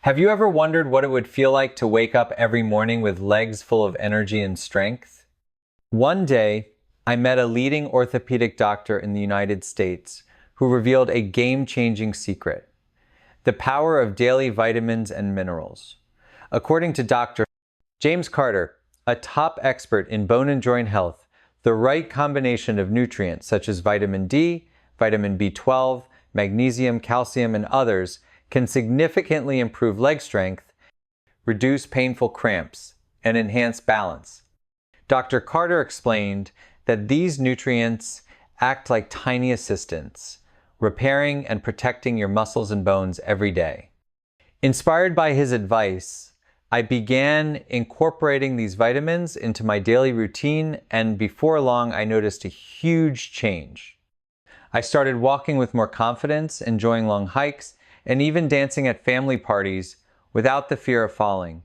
Have you ever wondered what it would feel like to wake up every morning with legs full of energy and strength? One day, I met a leading orthopedic doctor in the United States who revealed a game-changing secret: the power of daily vitamins and minerals. According to Dr. James Carter, a top expert in bone and joint health, the right combination of nutrients such as vitamin D, vitamin B12, magnesium, calcium, and others can significantly improve leg strength, reduce painful cramps, and enhance balance. Dr. Carter explained that these nutrients act like tiny assistants, repairing and protecting your muscles and bones every day. Inspired by his advice, I began incorporating these vitamins into my daily routine, and before long, I noticed a huge change. I started walking with more confidence, enjoying long hikes, and even dancing at family parties without the fear of falling.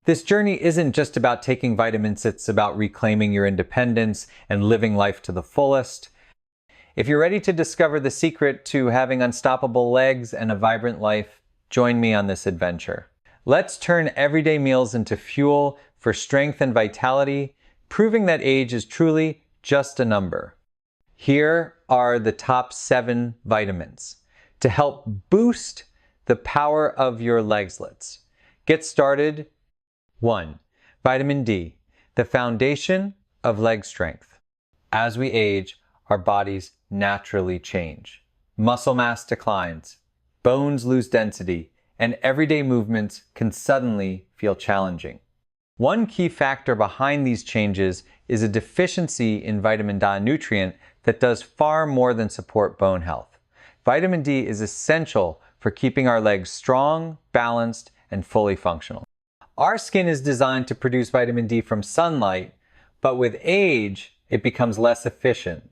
This journey isn't just about taking vitamins, it's about reclaiming your independence and living life to the fullest. If you're ready to discover the secret to having unstoppable legs and a vibrant life, join me on this adventure. Let's turn everyday meals into fuel for strength and vitality, proving that age is truly just a number. Here are the top 7 vitamins to help boost the power of your legslets. Get started. 1. Vitamin D, the foundation of leg strength. As we age, our bodies naturally change. Muscle mass declines, bones lose density, and everyday movements can suddenly feel challenging. One key factor behind these changes is a deficiency in vitamin D nutrient that does far more than support bone health. Vitamin D is essential for keeping our legs strong, balanced, and fully functional. Our skin is designed to produce vitamin D from sunlight, but with age, it becomes less efficient.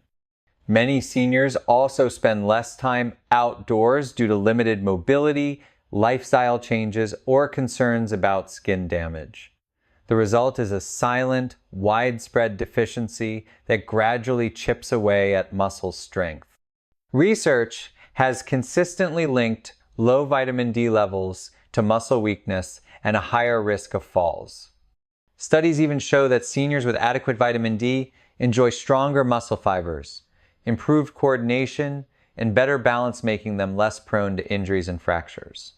Many seniors also spend less time outdoors due to limited mobility, lifestyle changes, or concerns about skin damage. The result is a silent, widespread deficiency that gradually chips away at muscle strength. Research has consistently linked low vitamin D levels to muscle weakness and a higher risk of falls. Studies even show that seniors with adequate vitamin D enjoy stronger muscle fibers, improved coordination, and better balance, making them less prone to injuries and fractures.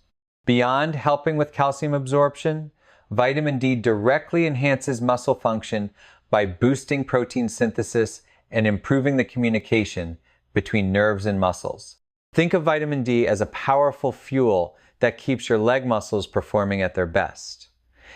Beyond helping with calcium absorption, vitamin D directly enhances muscle function by boosting protein synthesis and improving the communication between nerves and muscles. Think of vitamin D as a powerful fuel that keeps your leg muscles performing at their best.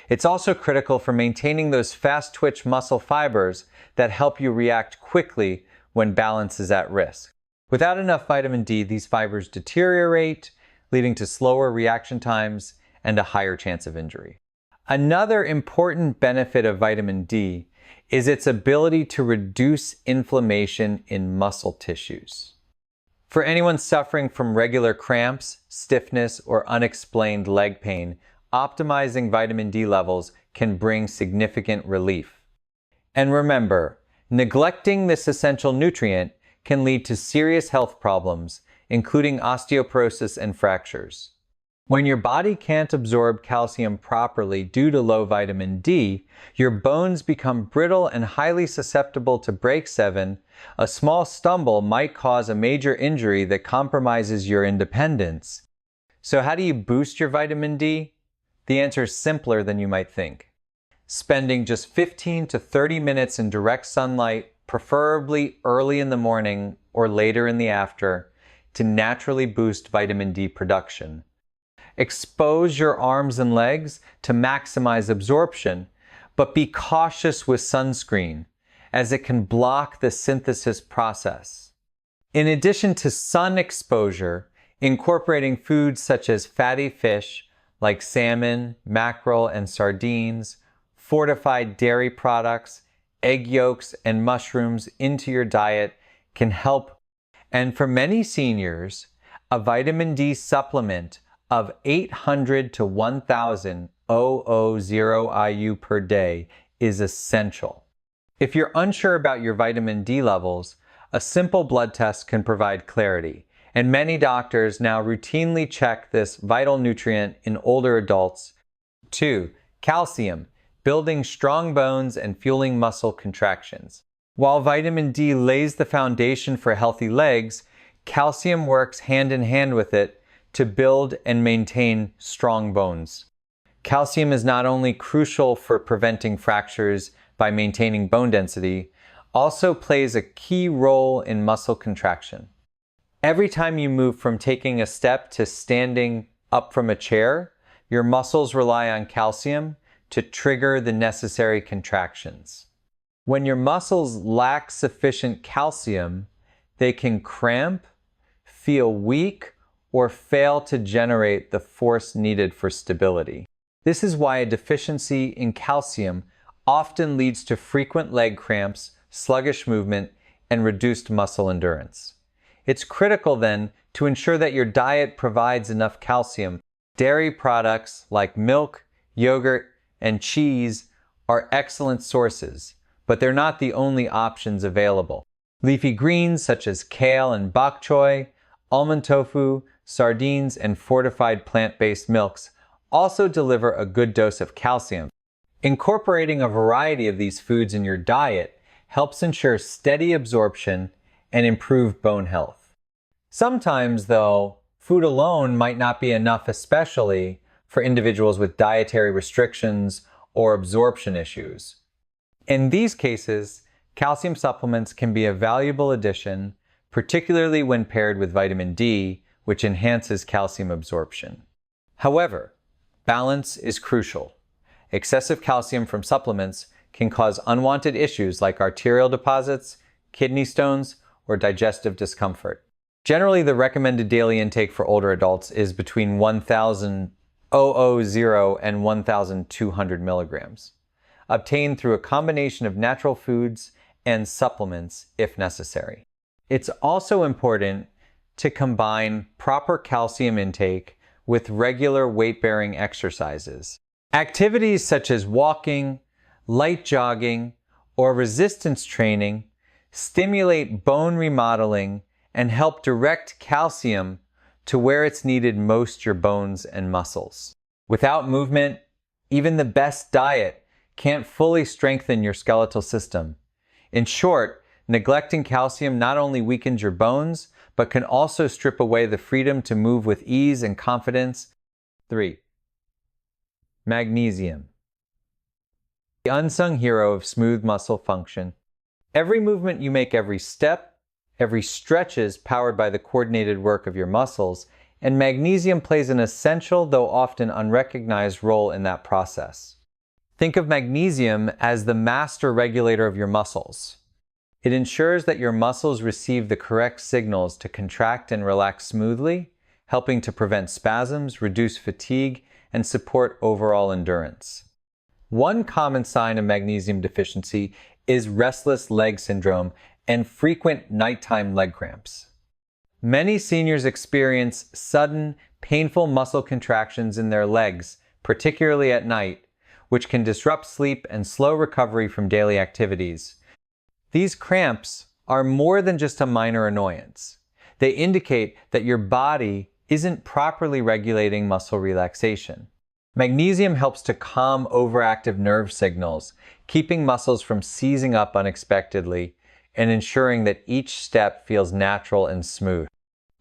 It's also critical for maintaining those fast-twitch muscle fibers that help you react quickly when balance is at risk. Without enough vitamin D, these fibers deteriorate, leading to slower reaction times and a higher chance of injury. Another important benefit of vitamin D is its ability to reduce inflammation in muscle tissues. For anyone suffering from regular cramps, stiffness, or unexplained leg pain, optimizing vitamin D levels can bring significant relief. And remember, neglecting this essential nutrient can lead to serious health problems, including osteoporosis and fractures. When your body can't absorb calcium properly due to low vitamin D, your bones become brittle and highly susceptible to break 7. A small stumble might cause a major injury that compromises your independence. So how do you boost your vitamin D? The answer is simpler than you might think. Spending just 15 to 30 minutes in direct sunlight, preferably early in the morning or later in the after, to naturally boost vitamin D production. Expose your arms and legs to maximize absorption, but be cautious with sunscreen, as it can block the synthesis process. In addition to sun exposure, incorporating foods such as fatty fish like salmon, mackerel, and sardines, fortified dairy products, egg yolks, and mushrooms into your diet can help. And for many seniors, a vitamin D supplement of 800 to 1,000 IU per day is essential. If you're unsure about your vitamin D levels, a simple blood test can provide clarity, and many doctors now routinely check this vital nutrient in older adults. 2. Calcium, building strong bones and fueling muscle contractions. While vitamin D lays the foundation for healthy legs, calcium works hand in hand with it to build and maintain strong bones. Calcium is not only crucial for preventing fractures by maintaining bone density, also plays a key role in muscle contraction. Every time you move from taking a step to standing up from a chair, your muscles rely on calcium to trigger the necessary contractions. When your muscles lack sufficient calcium, they can cramp, feel weak, or fail to generate the force needed for stability. This is why a deficiency in calcium often leads to frequent leg cramps, sluggish movement, and reduced muscle endurance. It's critical then to ensure that your diet provides enough calcium. Dairy products like milk, yogurt, and cheese are excellent sources, but they're not the only options available. Leafy greens such as kale and bok choy, almond tofu, sardines, and fortified plant-based milks also deliver a good dose of calcium. Incorporating a variety of these foods in your diet helps ensure steady absorption and improve bone health. Sometimes, though, food alone might not be enough, especially for individuals with dietary restrictions or absorption issues. In these cases, calcium supplements can be a valuable addition, particularly when paired with vitamin D, which enhances calcium absorption. However, balance is crucial. Excessive calcium from supplements can cause unwanted issues like arterial deposits, kidney stones, or digestive discomfort. Generally, the recommended daily intake for older adults is between 1,000 and 1,200 milligrams, obtained through a combination of natural foods and supplements if necessary. It's also important to combine proper calcium intake with regular weight-bearing exercises. Activities such as walking, light jogging, or resistance training stimulate bone remodeling and help direct calcium to where it's needed most, your bones and muscles. Without movement, even the best diet can't fully strengthen your skeletal system. In short, neglecting calcium not only weakens your bones, but can also strip away the freedom to move with ease and confidence. 3. Magnesium, the unsung hero of smooth muscle function. Every movement you make, every step, every stretch is powered by the coordinated work of your muscles, and magnesium plays an essential, though often unrecognized, role in that process. Think of magnesium as the master regulator of your muscles. It ensures that your muscles receive the correct signals to contract and relax smoothly, helping to prevent spasms, reduce fatigue, and support overall endurance. One common sign of magnesium deficiency is restless leg syndrome and frequent nighttime leg cramps. Many seniors experience sudden, painful muscle contractions in their legs, particularly at night, which can disrupt sleep and slow recovery from daily activities. These cramps are more than just a minor annoyance. They indicate that your body isn't properly regulating muscle relaxation. Magnesium helps to calm overactive nerve signals, keeping muscles from seizing up unexpectedly and ensuring that each step feels natural and smooth.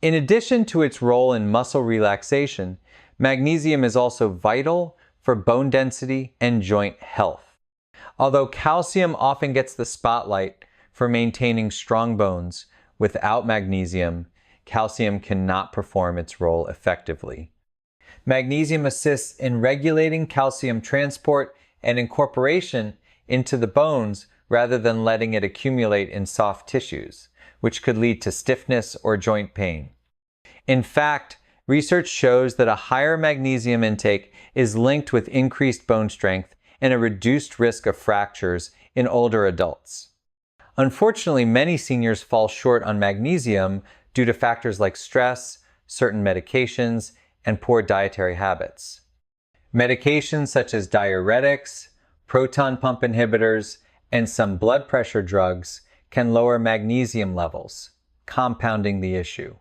In addition to its role in muscle relaxation, magnesium is also vital for bone density and joint health. Although calcium often gets the spotlight for maintaining strong bones, without magnesium, calcium cannot perform its role effectively. Magnesium assists in regulating calcium transport and incorporation into the bones rather than letting it accumulate in soft tissues, which could lead to stiffness or joint pain. In fact, research shows that a higher magnesium intake is linked with increased bone strength and a reduced risk of fractures in older adults. Unfortunately, many seniors fall short on magnesium due to factors like stress, certain medications, and poor dietary habits. Medications such as diuretics, proton pump inhibitors, and some blood pressure drugs can lower magnesium levels, compounding the issue.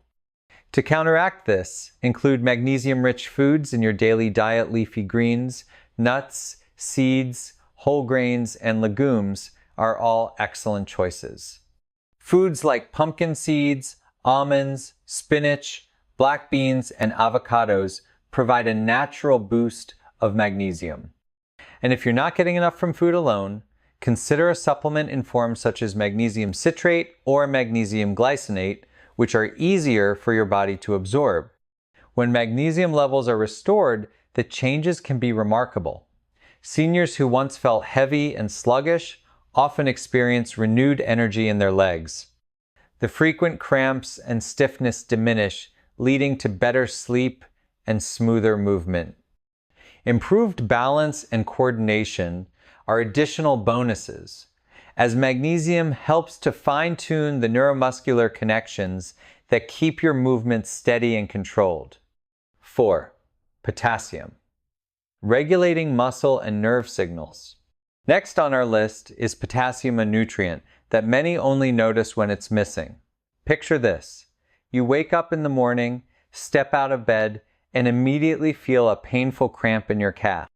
To counteract this, include magnesium-rich foods in your daily diet. Leafy greens, nuts, seeds, whole grains, and legumes are all excellent choices. Foods like pumpkin seeds, almonds, spinach, black beans, and avocados provide a natural boost of magnesium. And if you're not getting enough from food alone, consider a supplement in forms such as magnesium citrate or magnesium glycinate, which are easier for your body to absorb. When magnesium levels are restored, the changes can be remarkable. Seniors who once felt heavy and sluggish often experience renewed energy in their legs. The frequent cramps and stiffness diminish, leading to better sleep and smoother movement. Improved balance and coordination are additional bonuses, as magnesium helps to fine-tune the neuromuscular connections that keep your movement steady and controlled. 4. Potassium. Regulating muscle and nerve signals. Next on our list is potassium, a nutrient that many only notice when it's missing. Picture this. You wake up in the morning, step out of bed, and immediately feel a painful cramp in your calf.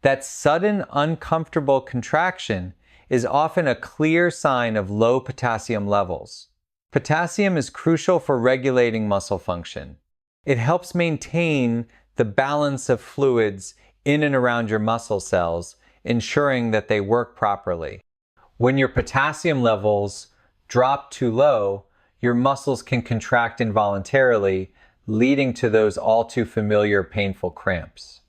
That sudden, uncomfortable contraction is often a clear sign of low potassium levels. Potassium is crucial for regulating muscle function. It helps maintain the balance of fluids in and around your muscle cells, ensuring that they work properly. When your potassium levels drop too low, your muscles can contract involuntarily, leading to those all too familiar painful cramps.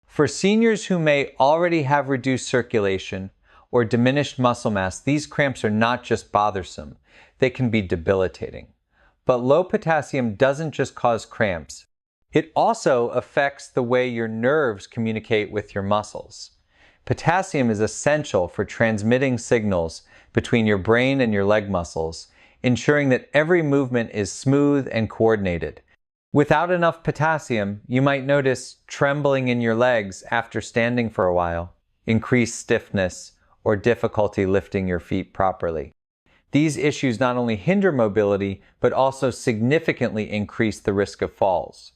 For seniors who may already have reduced circulation or diminished muscle mass, these cramps are not just bothersome, they can be debilitating. But low potassium doesn't just cause cramps. It also affects the way your nerves communicate with your muscles. Potassium is essential for transmitting signals between your brain and your leg muscles, ensuring that every movement is smooth and coordinated. Without enough potassium, you might notice trembling in your legs after standing for a while, increased stiffness, or difficulty lifting your feet properly. These issues not only hinder mobility, but also significantly increase the risk of falls.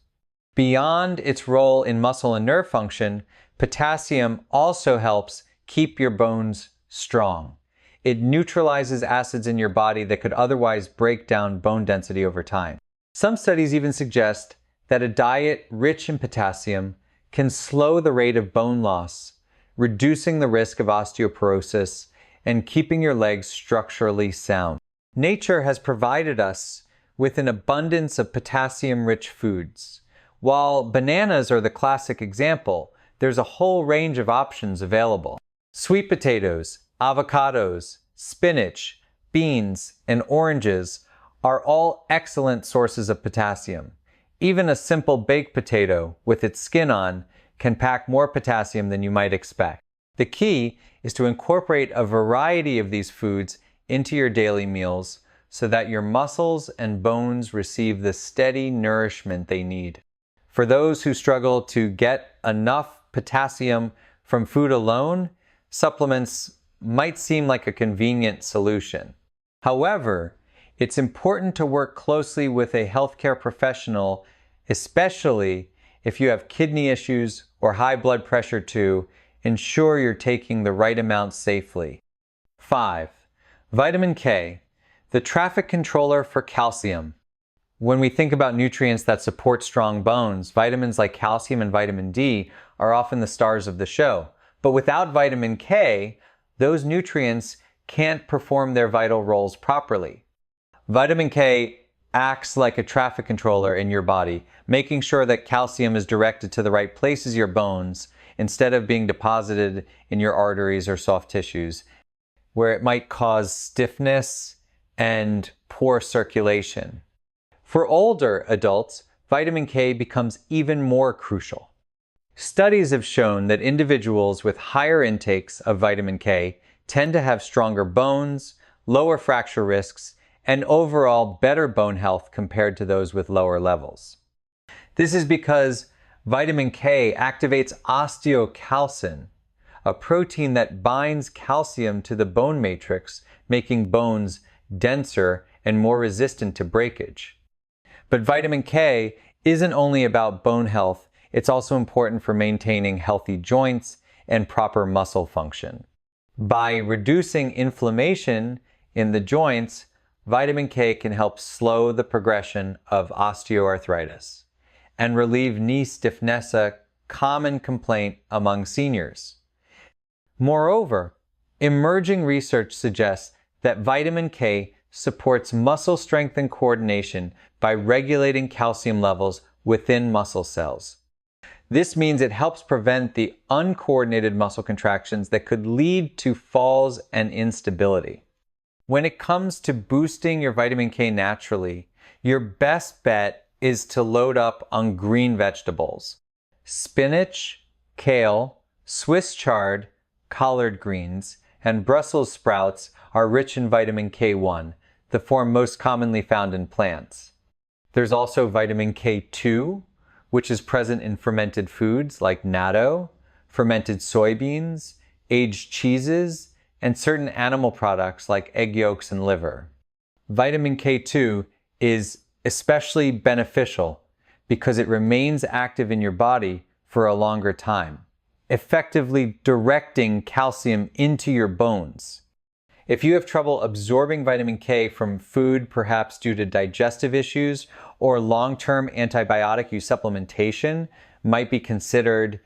Beyond its role in muscle and nerve function, potassium also helps keep your bones strong. It neutralizes acids in your body that could otherwise break down bone density over time. Some studies even suggest that a diet rich in potassium can slow the rate of bone loss, reducing the risk of osteoporosis and keeping your legs structurally sound. Nature has provided us with an abundance of potassium-rich foods. While bananas are the classic example, there's a whole range of options available. Sweet potatoes, avocados, spinach, beans, and oranges are all excellent sources of potassium. Even a simple baked potato with its skin on can pack more potassium than you might expect. The key is to incorporate a variety of these foods into your daily meals so that your muscles and bones receive the steady nourishment they need. For those who struggle to get enough potassium from food alone, supplements might seem like a convenient solution. However, it's important to work closely with a healthcare professional, especially if you have kidney issues or high blood pressure, to ensure you're taking the right amount safely. 5. Vitamin K, the traffic controller for calcium. When we think about nutrients that support strong bones, vitamins like calcium and vitamin D are often the stars of the show. But without vitamin K, those nutrients can't perform their vital roles properly. Vitamin K acts like a traffic controller in your body, making sure that calcium is directed to the right places in your bones instead of being deposited in your arteries or soft tissues, where it might cause stiffness and poor circulation. For older adults, vitamin K becomes even more crucial. Studies have shown that individuals with higher intakes of vitamin K tend to have stronger bones, lower fracture risks, and overall better bone health compared to those with lower levels. This is because vitamin K activates osteocalcin, a protein that binds calcium to the bone matrix, making bones denser and more resistant to breakage. But vitamin K isn't only about bone health, it's also important for maintaining healthy joints and proper muscle function. By reducing inflammation in the joints, vitamin K can help slow the progression of osteoarthritis and relieve knee stiffness, a common complaint among seniors. Moreover, emerging research suggests that vitamin K supports muscle strength and coordination by regulating calcium levels within muscle cells. This means it helps prevent the uncoordinated muscle contractions that could lead to falls and instability. When it comes to boosting your vitamin K naturally, your best bet is to load up on green vegetables. Spinach, kale, Swiss chard, collard greens, and Brussels sprouts are rich in vitamin K1, the form most commonly found in plants. There's also vitamin K2, which is present in fermented foods like natto, fermented soybeans, aged cheeses, and certain animal products like egg yolks and liver. Vitamin K2 is especially beneficial because it remains active in your body for a longer time, effectively directing calcium into your bones. If you have trouble absorbing vitamin K from food, perhaps due to digestive issues or long-term antibiotic use, supplementation might be considered.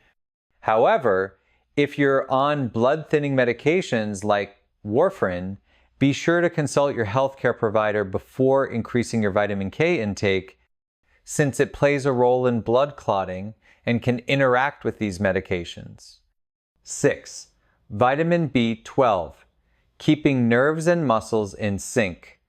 However, if you're on blood-thinning medications like warfarin, be sure to consult your healthcare provider before increasing your vitamin K intake, since it plays a role in blood clotting and can interact with these medications. 6. Vitamin B12. Keeping nerves and muscles in sync.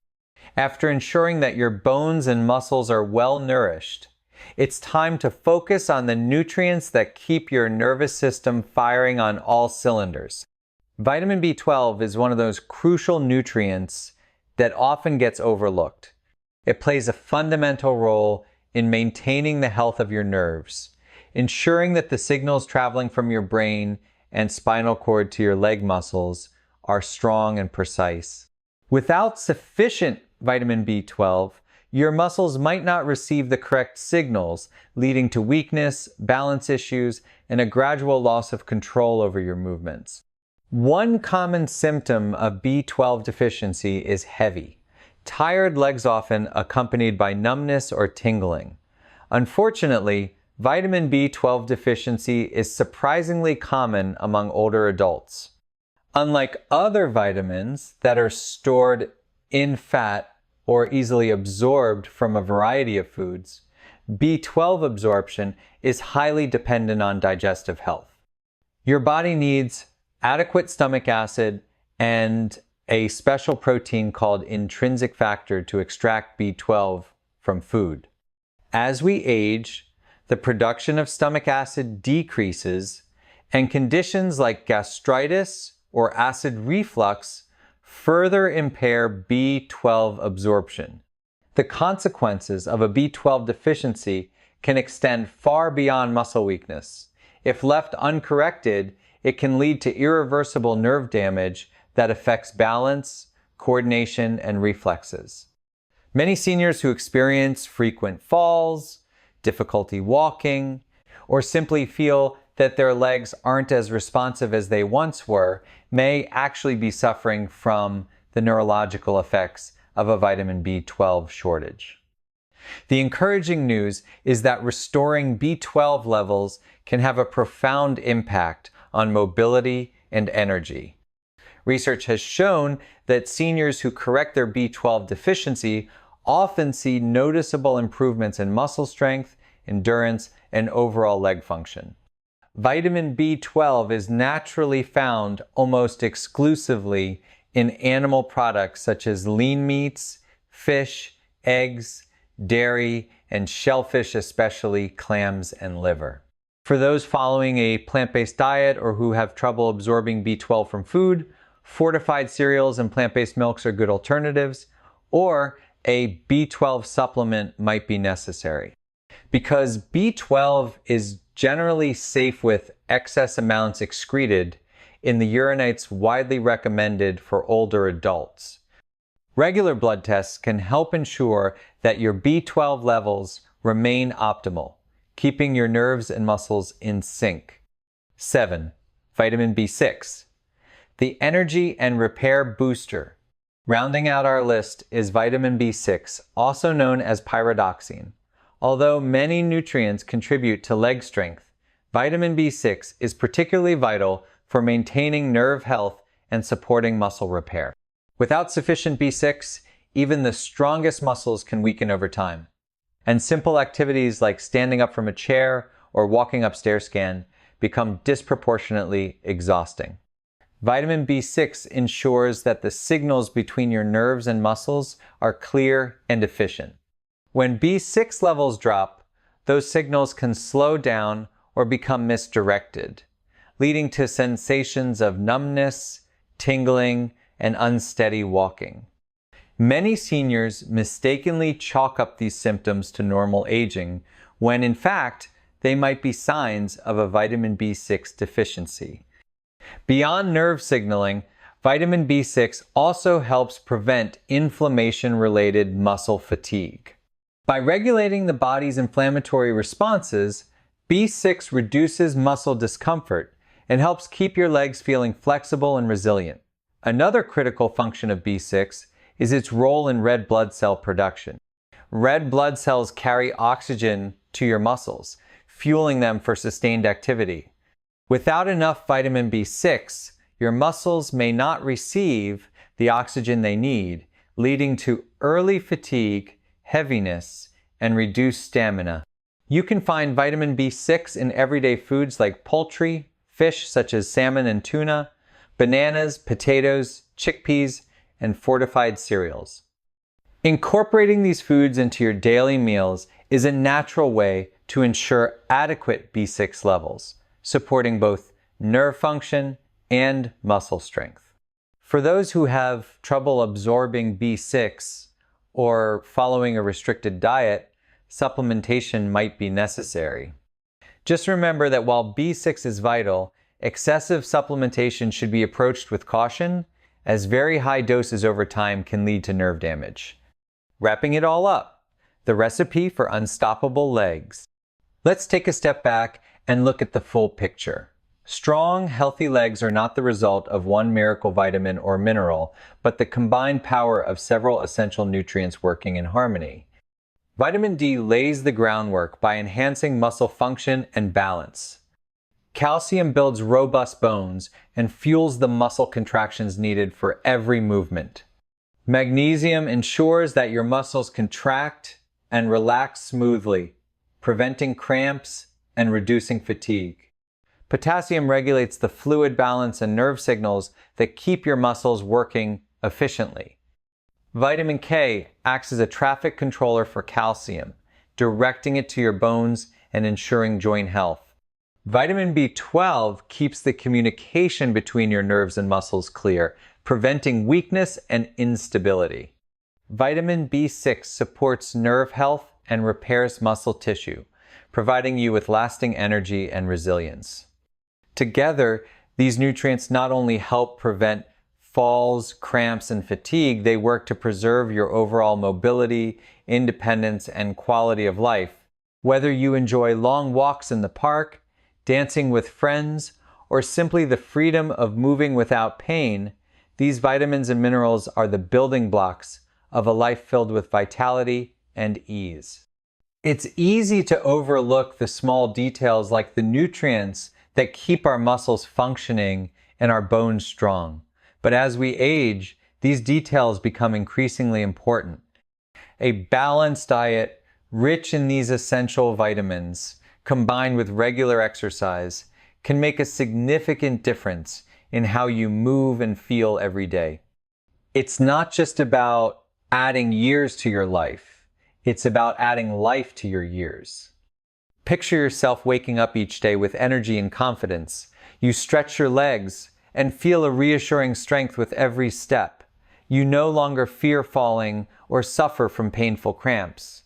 After ensuring that your bones and muscles are well nourished, it's time to focus on the nutrients that keep your nervous system firing on all cylinders. Vitamin B12 is one of those crucial nutrients that often gets overlooked. It plays a fundamental role in maintaining the health of your nerves, ensuring that the signals traveling from your brain and spinal cord to your leg muscles are strong and precise. Without sufficient vitamin B12, your muscles might not receive the correct signals, leading to weakness, balance issues, and a gradual loss of control over your movements. One common symptom of B12 deficiency is heavy, tired legs, often accompanied by numbness or tingling. Unfortunately, vitamin B12 deficiency is surprisingly common among older adults. Unlike other vitamins that are stored in fat or easily absorbed from a variety of foods, B12 absorption is highly dependent on digestive health. Your body needs adequate stomach acid and a special protein called intrinsic factor to extract B12 from food. As we age, the production of stomach acid decreases, and conditions like gastritis or acid reflux further impair B12 absorption. The consequences of a B12 deficiency can extend far beyond muscle weakness. If left uncorrected, it can lead to irreversible nerve damage that affects balance, coordination, and reflexes. Many seniors who experience frequent falls, difficulty walking, or simply feel that their legs aren't as responsive as they once were may actually be suffering from the neurological effects of a vitamin B12 shortage. The encouraging news is that restoring B12 levels can have a profound impact on mobility and energy. Research has shown that seniors who correct their B12 deficiency often see noticeable improvements in muscle strength, endurance, and overall leg function. Vitamin B12 is naturally found almost exclusively in animal products such as lean meats, fish, eggs, dairy, and shellfish, especially clams and liver. For those following a plant-based diet or who have trouble absorbing B12 from food, fortified cereals and plant-based milks are good alternatives, or a B12 supplement might be necessary. Because B12 is generally safe with excess amounts excreted in the urine, it's widely recommended for older adults. Regular blood tests can help ensure that your B12 levels remain optimal, keeping your nerves and muscles in sync. 7. Vitamin B6. The energy and repair booster. Rounding out our list is vitamin B6, also known as pyridoxine. Although many nutrients contribute to leg strength, vitamin B6 is particularly vital for maintaining nerve health and supporting muscle repair. Without sufficient B6, even the strongest muscles can weaken over time. And simple activities like standing up from a chair or walking upstairs can become disproportionately exhausting. Vitamin B6 ensures that the signals between your nerves and muscles are clear and efficient. When B6 levels drop, those signals can slow down or become misdirected, leading to sensations of numbness, tingling, and unsteady walking. Many seniors mistakenly chalk up these symptoms to normal aging, when in fact, they might be signs of a vitamin B6 deficiency. Beyond nerve signaling, vitamin B6 also helps prevent inflammation-related muscle fatigue. By regulating the body's inflammatory responses, B6 reduces muscle discomfort and helps keep your legs feeling flexible and resilient. Another critical function of B6 is its role in red blood cell production. Red blood cells carry oxygen to your muscles, fueling them for sustained activity. Without enough vitamin B6, your muscles may not receive the oxygen they need, leading to early fatigue, heaviness, and reduced stamina. You can find vitamin B6 in everyday foods like poultry, fish such as salmon and tuna, bananas, potatoes, chickpeas, and fortified cereals. Incorporating these foods into your daily meals is a natural way to ensure adequate B6 levels, supporting both nerve function and muscle strength. For those who have trouble absorbing B6 or following a restricted diet, supplementation might be necessary. Just remember that while B6 is vital, excessive supplementation should be approached with caution, as very high doses over time can lead to nerve damage. Wrapping it all up, the recipe for unstoppable legs. Let's take a step back and look at the full picture. Strong, healthy legs are not the result of one miracle vitamin or mineral, but the combined power of several essential nutrients working in harmony. Vitamin D lays the groundwork by enhancing muscle function and balance. Calcium builds robust bones and fuels the muscle contractions needed for every movement. Magnesium ensures that your muscles contract and relax smoothly, preventing cramps and reducing fatigue. Potassium regulates the fluid balance and nerve signals that keep your muscles working efficiently. Vitamin K acts as a traffic controller for calcium, directing it to your bones and ensuring joint health. Vitamin B12 keeps the communication between your nerves and muscles clear, preventing weakness and instability. Vitamin B6 supports nerve health and repairs muscle tissue, providing you with lasting energy and resilience. Together, these nutrients not only help prevent falls, cramps, and fatigue, they work to preserve your overall mobility, independence, and quality of life. Whether you enjoy long walks in the park, dancing with friends, or simply the freedom of moving without pain, these vitamins and minerals are the building blocks of a life filled with vitality and ease. It's easy to overlook the small details like the nutrients that keep our muscles functioning and our bones strong. But as we age, these details become increasingly important. A balanced diet rich in these essential vitamins, combined with regular exercise, can make a significant difference in how you move and feel every day. It's not just about adding years to your life, it's about adding life to your years. Picture yourself waking up each day with energy and confidence. You stretch your legs and feel a reassuring strength with every step. You no longer fear falling or suffer from painful cramps.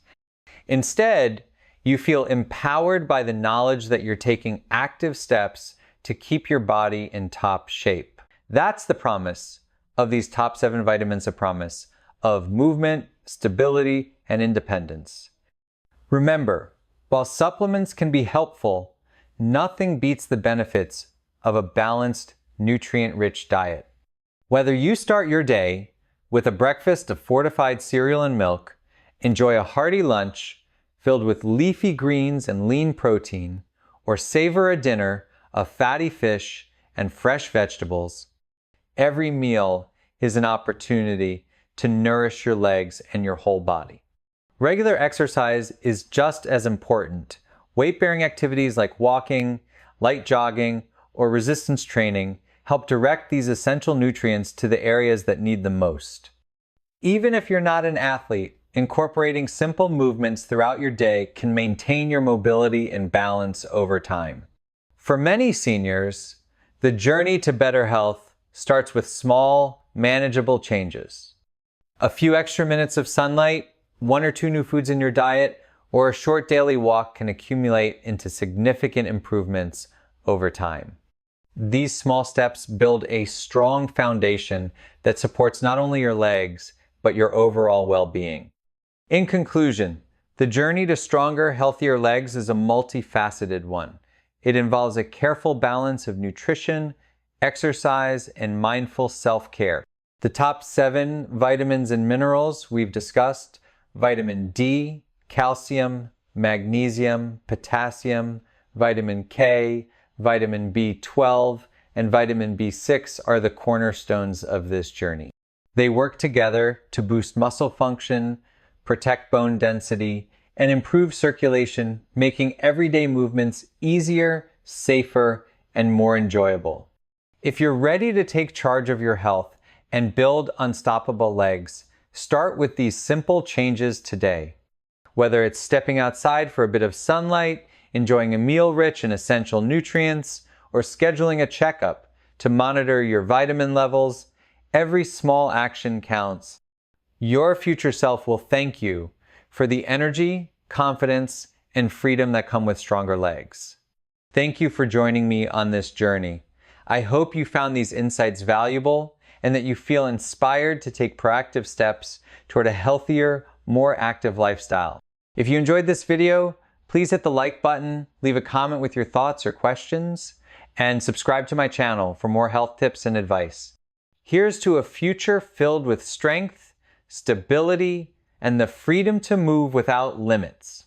Instead, you feel empowered by the knowledge that you're taking active steps to keep your body in top shape. That's the promise of these top 7 vitamins of promise, of movement, stability, and independence. Remember, while supplements can be helpful, nothing beats the benefits of a balanced, nutrient-rich diet. Whether you start your day with a breakfast of fortified cereal and milk, enjoy a hearty lunch filled with leafy greens and lean protein, or savor a dinner of fatty fish and fresh vegetables, every meal is an opportunity to nourish your legs and your whole body. Regular exercise is just as important. Weight-bearing activities like walking, light jogging, or resistance training help direct these essential nutrients to the areas that need them most. Even if you're not an athlete, incorporating simple movements throughout your day can maintain your mobility and balance over time. For many seniors, the journey to better health starts with small, manageable changes. A few extra minutes of sunlight, 1 or 2 new foods in your diet, or a short daily walk can accumulate into significant improvements over time. These small steps build a strong foundation that supports not only your legs, but your overall well-being. In conclusion, the journey to stronger, healthier legs is a multifaceted one. It involves a careful balance of nutrition, exercise, and mindful self-care. The top 7 vitamins and minerals we've discussed: vitamin D, calcium, magnesium, potassium, vitamin K, vitamin B12, and vitamin B6 are the cornerstones of this journey. They work together to boost muscle function, protect bone density, and improve circulation, making everyday movements easier, safer, and more enjoyable. If you're ready to take charge of your health and build unstoppable legs, start with these simple changes today. Whether it's stepping outside for a bit of sunlight, enjoying a meal rich in essential nutrients, or scheduling a checkup to monitor your vitamin levels, every small action counts. Your future self will thank you for the energy, confidence, and freedom that come with stronger legs. Thank you for joining me on this journey. I hope you found these insights valuable and that you feel inspired to take proactive steps toward a healthier, more active lifestyle. If you enjoyed this video, please hit the like button, leave a comment with your thoughts or questions, and subscribe to my channel for more health tips and advice. Here's to a future filled with strength, stability, and the freedom to move without limits.